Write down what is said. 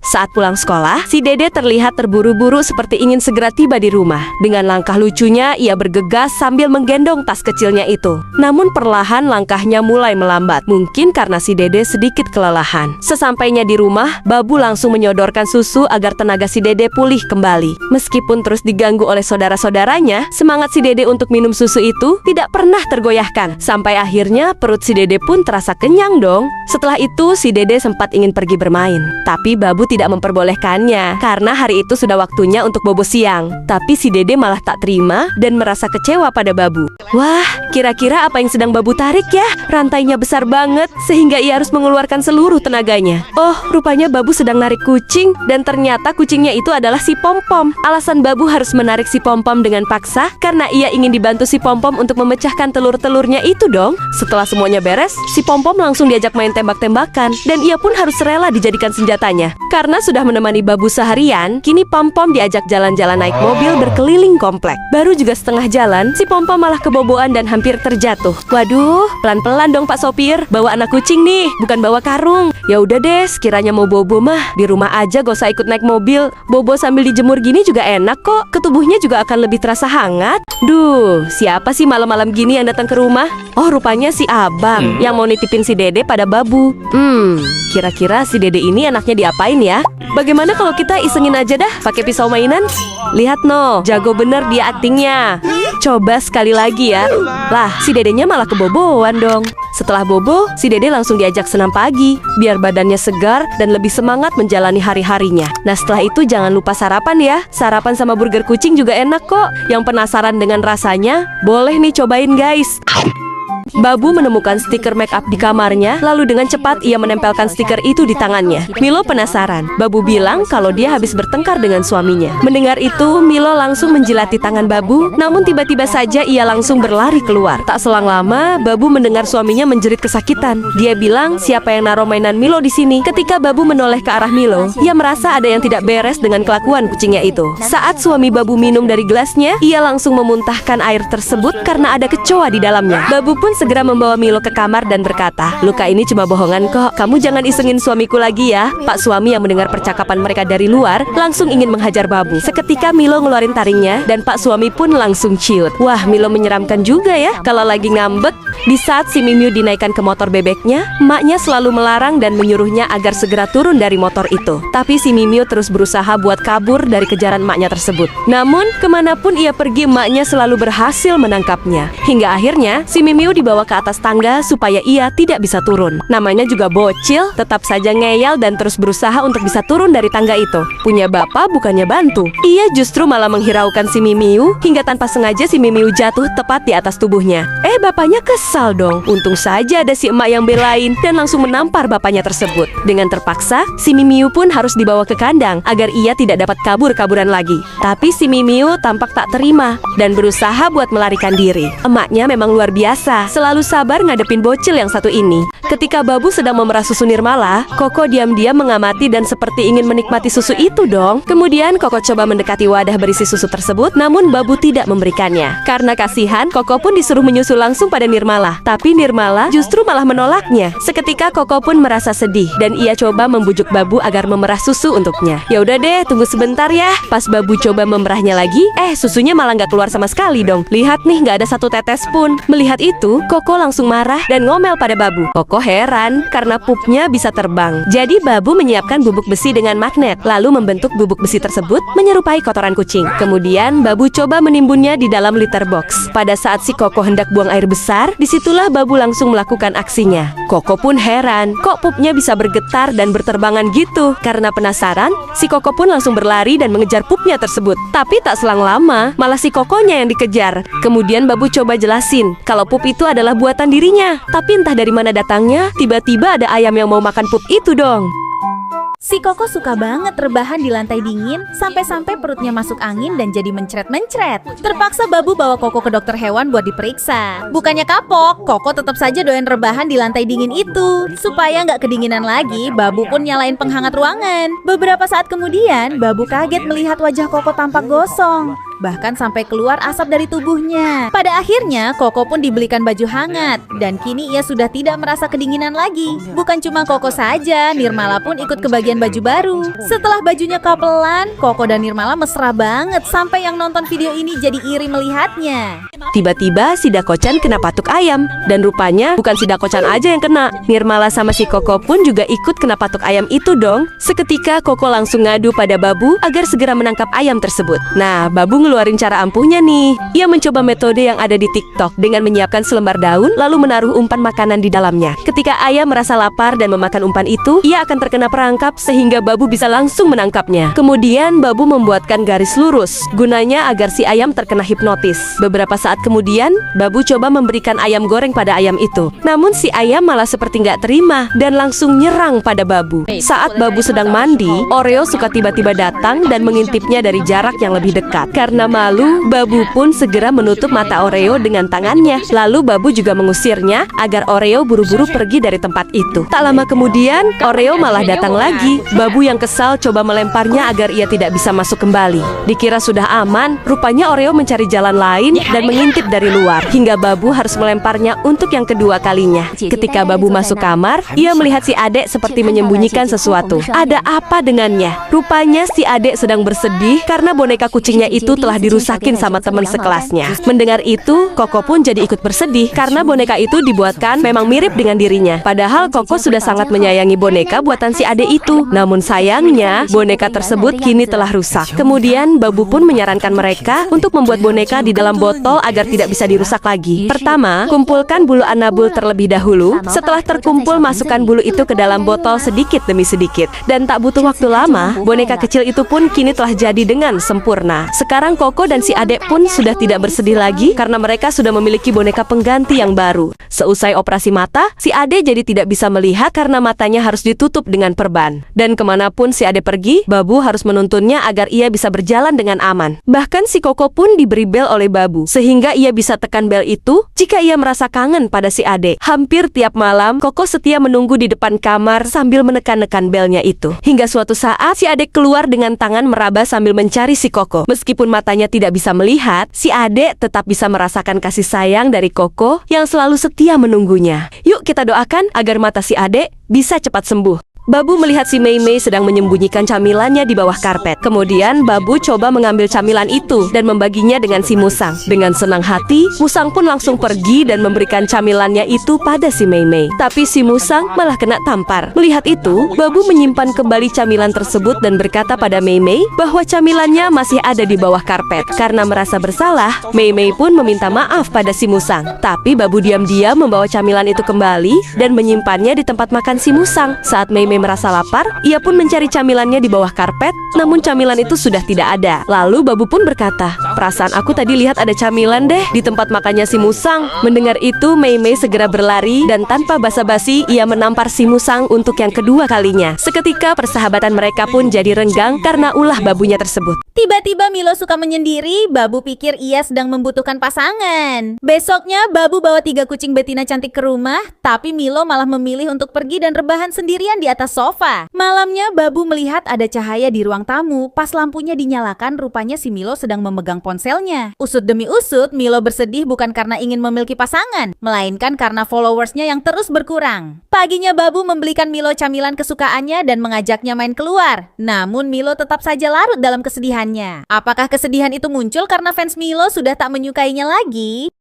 Saat pulang sekolah, si Dede terlihat terburu-buru seperti ingin segera tiba di rumah. Dengan langkah lucunya, ia bergegas sambil menggendong tas kecilnya itu. Namun perlahan langkahnya mulai melambat. Mungkin karena si Dede sedikit kelelahan. Sesampainya di rumah, Babu langsung menyodorkan susu agar tenaga si Dede pulih kembali. Meskipun terus diganggu oleh saudara-saudaranya, semangat si Dede untuk minum susu itu tidak pernah tergoyahkan. Sampai akhirnya perut si Dede pun terasa kenyang dong. Setelah itu, si Dede sempat ingin pergi bermain. Tapi Babu tidak memperbolehkannya karena hari itu sudah waktunya untuk bobo siang. Tapi si Dede malah tak terima dan merasa kecewa pada Babu. Wah, kira-kira apa yang sedang Babu tarik ya? Rantainya besar banget sehingga ia harus mengeluarkan seluruh tenaganya. Oh, rupanya Babu sedang narik kucing dan ternyata kucingnya itu adalah si Pom-Pom. Alasan Babu harus menarik si Pom-Pom dengan paksa karena ia ingin dibantu si Pom-Pom untuk memecahkan telur-telurnya itu dong. Setelah semuanya beres, si Pom-Pom langsung diajak main tembak-tembakan dan ia pun harus rela dijadikan senjatanya. Karena sudah menemani Babu seharian, kini Pom-Pom diajak jalan-jalan naik mobil berkeliling komplek. Baru juga setengah jalan, si Pom-Pom malah keboboan dan hampir terjatuh. Waduh, pelan-pelan dong Pak Sopir, bawa anak kucing nih, bukan bawa karung. Ya udah deh, sekiranya mau bobo mah di rumah aja, gak usah ikut naik mobil. Bobo sambil dijemur gini juga enak kok, ketubuhnya juga akan lebih terasa hangat. Duh, siapa sih malam-malam gini yang datang ke rumah? Oh, rupanya si Abang yang mau nitipin si Dede pada Babu. Kira-kira si Dede ini anaknya diapain ya? Bagaimana kalau kita isengin aja dah pakai pisau mainan? Lihat no, jago bener dia aktingnya. Coba sekali lagi ya. Lah, si Dedenya malah keboboan dong. Setelah bobo, si Dede langsung diajak senam pagi biar badannya segar dan lebih semangat menjalani hari-harinya. Nah, setelah itu jangan lupa sarapan ya. Sarapan sama burger kucing juga enak kok. Yang penasaran dengan rasanya, boleh nih cobain guys. Babu menemukan stiker make up di kamarnya, lalu dengan cepat ia menempelkan stiker itu di tangannya. Milo penasaran. Babu bilang kalau dia habis bertengkar dengan suaminya. Mendengar itu, Milo langsung menjilati tangan Babu, namun tiba-tiba saja ia langsung berlari keluar. Tak selang lama, Babu mendengar suaminya menjerit kesakitan. Dia bilang, siapa yang naruh mainan Milo di sini? Ketika Babu menoleh ke arah Milo, ia merasa ada yang tidak beres dengan kelakuan kucingnya itu. Saat suami Babu minum dari gelasnya, ia langsung memuntahkan air tersebut karena ada kecoa di dalamnya. Babu pun segera membawa Milo ke kamar dan berkata, "Luka ini cuma bohongan kok. Kamu jangan isengin suamiku lagi ya." Pak suami yang mendengar percakapan mereka dari luar langsung ingin menghajar Babu. Seketika Milo ngeluarin taringnya dan Pak suami pun langsung ciut. Wah, Milo menyeramkan juga ya kalau lagi ngambek. Di saat si Mimiu dinaikkan ke motor bebeknya, emaknya selalu melarang dan menyuruhnya agar segera turun dari motor itu. Tapi si Mimiu terus berusaha buat kabur dari kejaran emaknya tersebut. Namun, kemanapun ia pergi, emaknya selalu berhasil menangkapnya. Hingga akhirnya, si Mimiu dibawa ke atas tangga supaya ia tidak bisa turun. Namanya juga bocil, tetap saja ngeyel dan terus berusaha untuk bisa turun dari tangga itu. Punya bapak bukannya bantu. Ia justru malah menghiraukan si Mimiu hingga tanpa sengaja si Mimiu jatuh tepat di atas tubuhnya. Bapaknya kesal dong. Untung saja ada si emak yang belain dan langsung menampar bapaknya tersebut. Dengan terpaksa, si Mimiu pun harus dibawa ke kandang agar ia tidak dapat kabur-kaburan lagi. Tapi si Mimiu tampak tak terima dan berusaha buat melarikan diri. Emaknya memang luar biasa, selalu sabar ngadepin bocil yang satu ini. Ketika Babu sedang memerah susu Nirmala, Koko diam-diam mengamati dan seperti ingin menikmati susu itu dong. Kemudian Koko coba mendekati wadah berisi susu tersebut, namun Babu tidak memberikannya. Karena kasihan, Koko pun disuruh menyusu langsung pada Nirmala. Tapi Nirmala justru malah menolaknya. Seketika Koko pun merasa sedih dan ia coba membujuk Babu agar memerah susu untuknya. Ya udah deh, tunggu sebentar ya. Pas Babu coba memerahnya lagi, susunya malah nggak keluar sama sekali dong. Lihat nih, nggak ada satu tetes pun. Melihat itu, Koko langsung marah dan ngomel pada Babu. Koko heran karena pupnya bisa terbang. Jadi Babu menyiapkan bubuk besi dengan magnet, lalu membentuk bubuk besi tersebut menyerupai kotoran kucing. Kemudian Babu coba menimbunnya di dalam litter box. Pada saat si Koko hendak buang air besar, disitulah Babu langsung melakukan aksinya. Koko pun heran, kok pupnya bisa bergetar dan berterbangan gitu. Karena penasaran, si Koko pun langsung berlari dan mengejar pupnya tersebut. Tapi tak selang lama, malah si Kokonya yang dikejar. Kemudian Babu coba jelasin kalau pup itu adalah buatan dirinya. Tapi entah dari mana datangnya, tiba-tiba ada ayam yang mau makan pup itu dong. Si Koko suka banget rebahan di lantai dingin, sampai-sampai perutnya masuk angin dan jadi mencret-mencret. Terpaksa Babu bawa Koko ke dokter hewan buat diperiksa. Bukannya kapok, Koko tetap saja doyan rebahan di lantai dingin itu. Supaya nggak kedinginan lagi, Babu pun nyalain penghangat ruangan. Beberapa saat kemudian, Babu kaget melihat wajah Koko tampak gosong. bahkan sampai keluar asap dari tubuhnya. Pada akhirnya, Koko pun dibelikan baju hangat, dan kini ia sudah tidak merasa kedinginan lagi. Bukan cuma Koko saja, Nirmala pun ikut kebagian baju baru. Setelah bajunya kapelan, Koko dan Nirmala mesra banget sampai yang nonton video ini jadi iri melihatnya. Tiba-tiba si Dako-chan kena patuk ayam. Dan rupanya bukan si Dako-chan aja yang kena. Nirmala sama si Koko pun juga ikut kena patuk ayam itu dong. Seketika Koko langsung ngadu pada Babu agar segera menangkap ayam tersebut. Nah, Babu ngeluarin cara ampuhnya nih. Ia mencoba metode yang ada di TikTok dengan menyiapkan selembar daun lalu menaruh umpan makanan di dalamnya. Ketika ayam merasa lapar dan memakan umpan itu, ia akan terkena perangkap sehingga Babu bisa langsung menangkapnya. Kemudian Babu membuatkan garis lurus gunanya agar si ayam terkena hipnotis. Beberapa saat kemudian, Babu coba memberikan ayam goreng pada ayam itu. Namun si ayam malah seperti nggak terima dan langsung nyerang pada Babu. Saat Babu sedang mandi, Oreo suka tiba-tiba datang dan mengintipnya dari jarak yang lebih dekat. Karena malu, Babu pun segera menutup mata Oreo dengan tangannya. Lalu Babu juga mengusirnya agar Oreo buru-buru pergi dari tempat itu. Tak lama kemudian, Oreo malah datang lagi. Babu yang kesal coba melemparnya agar ia tidak bisa masuk kembali. Dikira sudah aman, rupanya Oreo mencari jalan lain dan mengintip dari luar. Hingga Babu harus melemparnya untuk yang kedua kalinya. Ketika Babu masuk kamar, ia melihat si adek seperti menyembunyikan sesuatu. Ada apa dengannya? Rupanya si adek sedang bersedih karena boneka kucingnya itu telah dirusakin sama teman sekelasnya. Mendengar itu, Koko pun jadi ikut bersedih karena boneka itu dibuatkan memang mirip dengan dirinya. Padahal Koko sudah sangat menyayangi boneka buatan si adek itu. Namun sayangnya, boneka tersebut kini telah rusak. Kemudian Babu pun menyarankan mereka untuk membuat boneka di dalam botol agar tidak bisa dirusak lagi. Pertama, kumpulkan bulu anabul terlebih dahulu. Setelah terkumpul, masukkan bulu itu ke dalam botol sedikit demi sedikit. Dan tak butuh waktu lama, boneka kecil itu pun kini telah jadi dengan sempurna. Sekarang Koko dan si adek pun sudah tidak bersedih lagi karena mereka sudah memiliki boneka pengganti yang baru. Seusai operasi mata, si adek jadi tidak bisa melihat karena matanya harus ditutup dengan perban. Dan kemanapun si adek pergi, Babu harus menuntunnya agar ia bisa berjalan dengan aman. Bahkan si Koko pun diberi bel oleh Babu, sehingga ia bisa tekan bel itu jika ia merasa kangen pada si adek. Hampir tiap malam, Koko setia menunggu di depan kamar sambil menekan-nekan belnya itu. Hingga suatu saat, si adek keluar dengan tangan meraba sambil mencari si Koko. Meskipun matanya tidak bisa melihat, si adek tetap bisa merasakan kasih sayang dari Koko yang selalu setia menunggunya. Yuk kita doakan agar mata si adek bisa cepat sembuh. Babu melihat si Mei Mei sedang menyembunyikan camilannya di bawah karpet. Kemudian Babu coba mengambil camilan itu dan membaginya dengan si Musang. Dengan senang hati, Musang pun langsung pergi dan memberikan camilannya itu pada si Mei Mei. Tapi si Musang malah kena tampar. Melihat itu, Babu menyimpan kembali camilan tersebut dan berkata pada Mei Mei bahwa camilannya masih ada di bawah karpet. Karena merasa bersalah, Mei Mei pun meminta maaf pada si Musang. Tapi Babu diam-diam membawa camilan itu kembali dan menyimpannya di tempat makan si Musang. Saat Mei Mei merasa lapar, ia pun mencari camilannya di bawah karpet, namun camilan itu sudah tidak ada. Lalu Babu pun berkata, "Perasaan aku tadi lihat ada camilan deh di tempat makannya si Musang." Mendengar itu, Mei Mei segera berlari dan tanpa basa-basi ia menampar si Musang untuk yang kedua kalinya. Seketika persahabatan mereka pun jadi renggang karena ulah Babunya tersebut. Tiba-tiba Milo suka menyendiri. Babu pikir ia sedang membutuhkan pasangan. Besoknya Babu bawa 3 kucing betina cantik ke rumah, tapi Milo malah memilih untuk pergi dan rebahan sendirian di atas sofa. Malamnya Babu melihat ada cahaya di ruang tamu. Pas lampunya dinyalakan, rupanya si Milo sedang memegang ponselnya. Usut demi usut, Milo bersedih bukan karena ingin memiliki pasangan, melainkan karena followersnya yang terus berkurang. Paginya Babu membelikan Milo camilan kesukaannya dan mengajaknya main keluar. Namun Milo tetap saja larut dalam kesedihannya. Apakah kesedihan itu muncul karena fans Milo sudah tak menyukainya lagi?